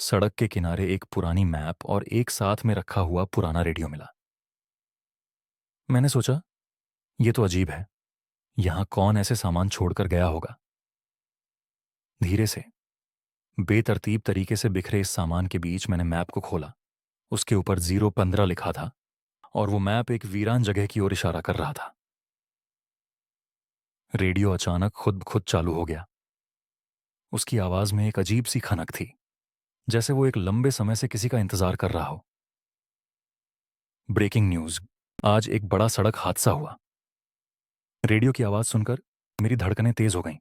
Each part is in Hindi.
सड़क के किनारे एक पुरानी मैप और एक साथ में रखा हुआ पुराना रेडियो मिला। मैंने सोचा, ये तो अजीब है। यहां कौन ऐसे सामान छोड़कर गया होगा। धीरे से, बेतरतीब तरीके से बिखरे इस सामान के बीच मैंने मैप को खोला। उसके ऊपर 015 लिखा था और वो मैप एक वीरान जगह की ओर इशारा कर रहा था। रेडियो अचानक खुद ब खुद चालू हो गया। उसकी आवाज में एक अजीब सी खनक थी, जैसे वो एक लंबे समय से किसी का इंतजार कर रहा हो। ब्रेकिंग न्यूज, आज एक बड़ा सड़क हादसा हुआ। रेडियो की आवाज सुनकर मेरी धड़कनें तेज हो गईं।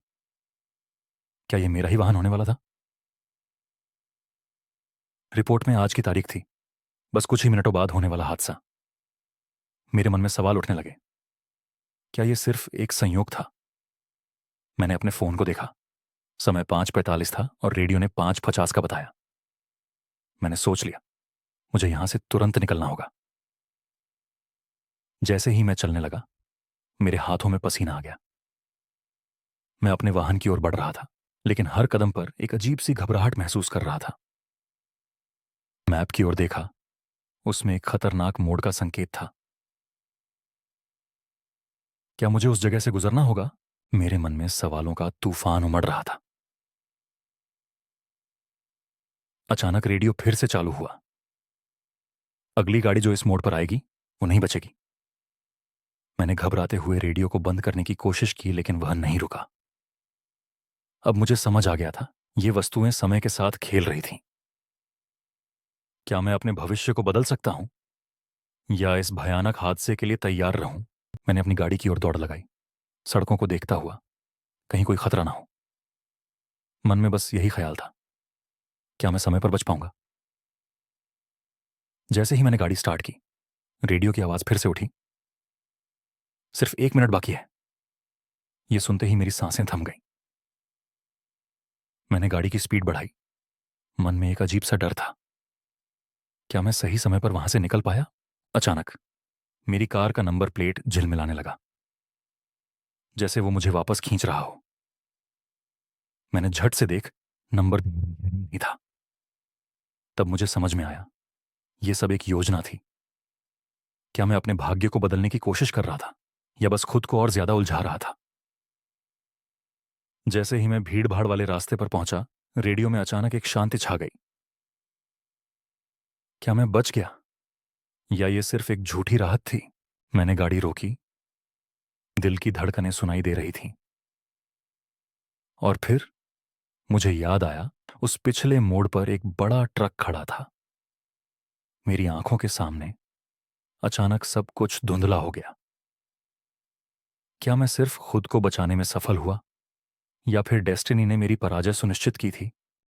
क्या ये मेरा ही वाहन होने वाला था? रिपोर्ट में आज की तारीख थी, बस कुछ ही मिनटों बाद होने वाला हादसा। मेरे मन में सवाल उठने लगे। क्या ये सिर्फ एक संयोग था? मैंने अपने फोन को देखा। समय 5:45 था और रेडियो ने 5:50 का बताया। मैंने सोच लिया, मुझे यहां से तुरंत निकलना होगा। जैसे ही मैं चलने लगा, मेरे हाथों में पसीना आ गया। मैं अपने वाहन की ओर बढ़ रहा था, लेकिन हर कदम पर एक अजीब सी घबराहट महसूस कर रहा था। मैप की ओर देखा, उसमें एक खतरनाक मोड़ का संकेत था। क्या मुझे उस जगह से गुजरना होगा? मेरे मन में सवालों का तूफान उमड़ रहा था। अचानक रेडियो फिर से चालू हुआ। अगली गाड़ी जो इस मोड़ पर आएगी, वो नहीं बचेगी। मैंने घबराते हुए रेडियो को बंद करने की कोशिश की, लेकिन वह नहीं रुका। अब मुझे समझ आ गया था, ये वस्तुएं समय के साथ खेल रही थीं। क्या मैं अपने भविष्य को बदल सकता हूं, या इस भयानक हादसे के लिए तैयार रहूं? मैंने अपनी गाड़ी की ओर दौड़ लगाई, सड़कों को देखता हुआ, कहीं कोई खतरा ना हो। मन में बस यही ख्याल था, क्या मैं समय पर बच पाऊंगा? जैसे ही मैंने गाड़ी स्टार्ट की, रेडियो की आवाज फिर से उठी। सिर्फ 1 मिनट बाकी है। ये सुनते ही मेरी सांसें थम गईं। मैंने गाड़ी की स्पीड बढ़ाई। मन में एक अजीब सा डर था, क्या मैं सही समय पर वहां से निकल पाया? अचानक मेरी कार का नंबर प्लेट झिलमिलाने लगा, जैसे वो मुझे वापस खींच रहा हो। मैंने झट से देख, नंबर नहीं था। तब मुझे समझ में आया, ये सब एक योजना थी। क्या मैं अपने भाग्य को बदलने की कोशिश कर रहा था, या बस खुद को और ज्यादा उलझा रहा था? जैसे ही मैं भीड़ भाड़ वाले रास्ते पर पहुंचा, रेडियो में अचानक एक शांति छा गई। क्या मैं बच गया, या ये सिर्फ एक झूठी राहत थी? मैंने गाड़ी रोकी। दिल की धड़कनें सुनाई दे रही थीं। और फिर मुझे याद आया, उस पिछले मोड़ पर एक बड़ा ट्रक खड़ा था। मेरी आंखों के सामने अचानक सब कुछ धुंधला हो गया। क्या मैं सिर्फ खुद को बचाने में सफल हुआ, या फिर डेस्टिनी ने मेरी पराजय सुनिश्चित की थी?